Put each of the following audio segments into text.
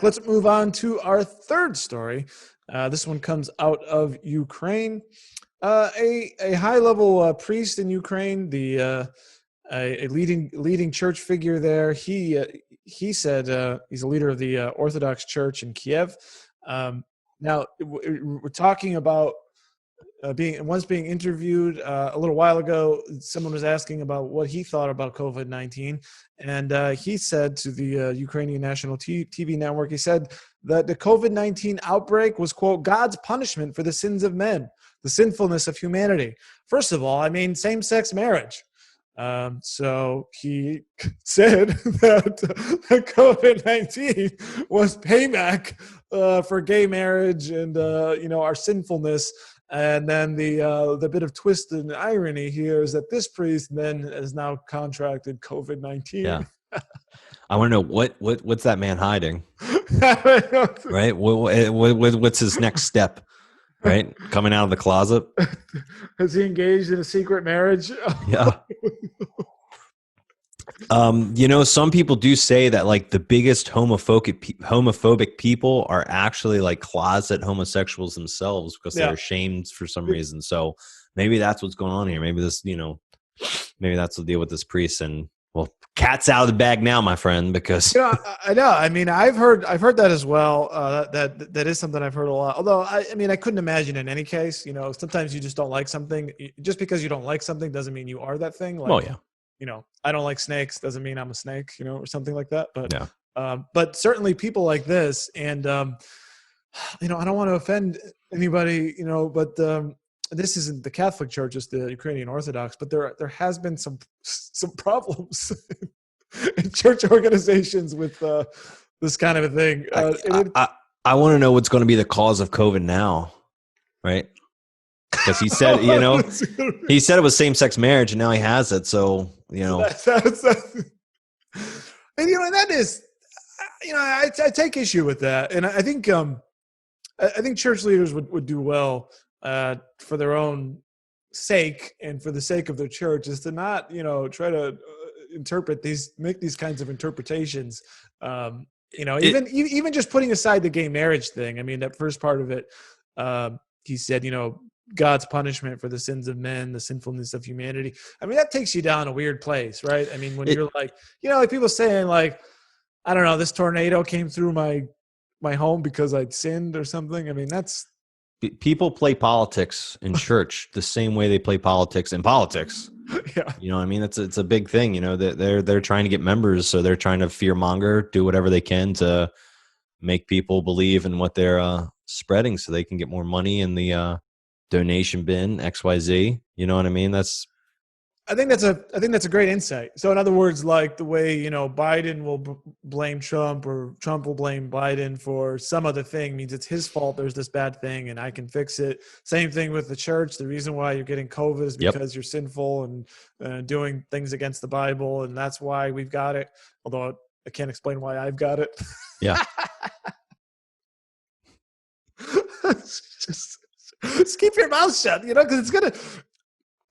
Let's move on to our third story. This one comes out of Ukraine. A high-level priest in Ukraine, a leading church figure there. He said he's a leader of the Orthodox Church in Kiev. Now we're talking about being interviewed a little while ago. Someone was asking about what he thought about COVID-19, and he said to the Ukrainian national TV network, he said that the COVID-19 outbreak was, quote, God's punishment for the sins of men, the sinfulness of humanity. First of all, I mean, same-sex marriage. So he said that COVID-19 was payback for gay marriage and our sinfulness. And then the bit of twist and irony here is that this priest then has now contracted COVID-19. Yeah. I want to know what's that man hiding, right? What's his next step, right? Coming out of the closet. Has he engaged in a secret marriage? Yeah. Some people do say that like the biggest homophobic people are actually like closet homosexuals themselves because they're ashamed for some reason. So maybe that's what's going on here. Maybe maybe that's the deal with this priest. And well, cat's out of the bag now, my friend, because I know. I mean, I've heard that as well. That is something I've heard a lot. Although I couldn't imagine in any case. Sometimes you just don't like something. Just because you don't like something doesn't mean you are that thing. Like, oh yeah. I don't like snakes doesn't mean I'm a snake, or something like that. But but certainly people like this, and I don't want to offend anybody, but this isn't the Catholic Church, it's the Ukrainian Orthodox. But there has been some problems in church organizations with this kind of a thing. I want to know what's going to be the cause of COVID now, right? Because he said, he said it was same-sex marriage, and now he has it. So, and that is, I take issue with that, and I think church leaders would do well for their own sake and for the sake of their church is to not, try to make these kinds of interpretations. Even just putting aside the gay marriage thing. I mean, that first part of it, he said, God's punishment for the sins of men, the sinfulness of humanity. I mean, that takes you down a weird place, right? I mean, when you're like, like people saying like, I don't know, this tornado came through my home because I'd sinned or something. I mean, that's people play politics in church the same way they play politics in politics. Yeah. You know what I mean? It's a big thing, they're trying to get members. So they're trying to fear monger, do whatever they can to make people believe in what they're spreading so they can get more money in the donation bin XYZ. You know what I mean? I think that's a great insight. So in other words, like the way, Biden will blame Trump or Trump will blame Biden for some other thing means it's his fault. There's this bad thing and I can fix it. Same thing with the church. The reason why you're getting COVID is because you're sinful and doing things against the Bible. And that's why we've got it. Although I can't explain why I've got it. Yeah. Just keep your mouth shut, because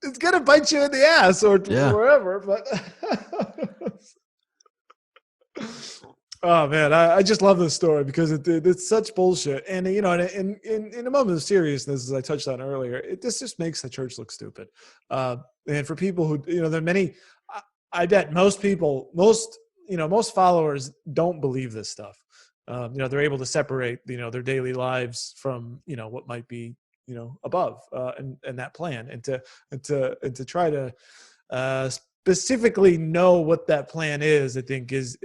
it's gonna bite you in the ass or wherever. But oh man, I just love this story because it's such bullshit. And in a moment of seriousness, as I touched on earlier, this just makes the church look stupid. And for people who there are many, I bet most followers don't believe this stuff. They're able to separate their daily lives from what might be above and that plan, and to try to specifically know what that plan is, I think is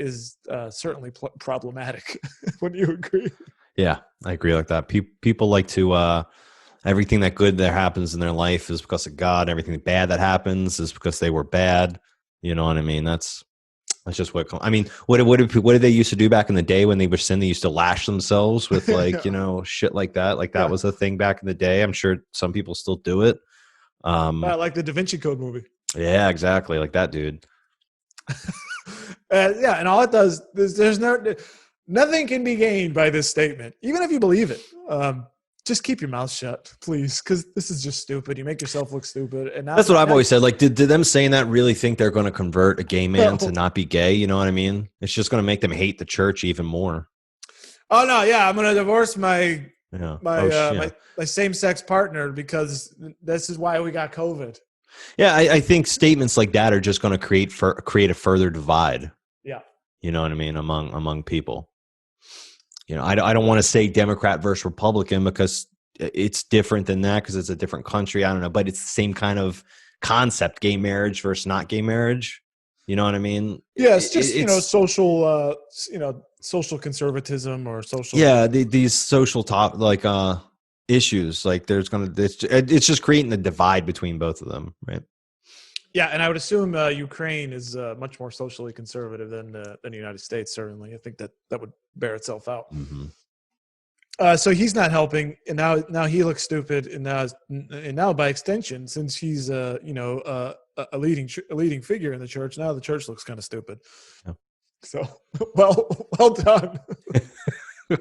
certainly problematic. Wouldn't you agree? Yeah, I agree like that. People like to everything that good that happens in their life is because of God. Everything bad that happens is because they were bad. You know what I mean? That's just what I mean. What did they used to do back in the day when they were sin? They used to lash themselves with shit like that. Like that was a thing back in the day. I'm sure some people still do it. Like the Da Vinci Code movie. Yeah, exactly. Like that dude. And all it does is nothing can be gained by this statement, even if you believe it. Just keep your mouth shut, please, because this is just stupid. You make yourself look stupid. And that's what I've always said. Like, did them saying that really think they're going to convert a gay man to not be gay? You know what I mean? It's just going to make them hate the church even more. Oh no, yeah, I'm gonna divorce my Yeah. my Oh, uh, yeah. my same sex partner because this is why we got COVID. Yeah. I think statements like that are just going to create a further divide. Yeah. You know what I mean, among people. I don't want to say Democrat versus Republican because it's different than that because it's a different country. I don't know, but it's the same kind of concept: gay marriage versus not gay marriage. You know what I mean? Yeah, it's just It's social conservatism or social. yeah, these social top issues. Like it's just creating a divide between both of them, right? Yeah, and I would assume Ukraine is much more socially conservative than the United States. Certainly, I think that would bear itself out. Mm-hmm. So he's not helping, and now he looks stupid, and now by extension, since he's a leading figure in the church, now the church looks kind of stupid. Yeah. So well done.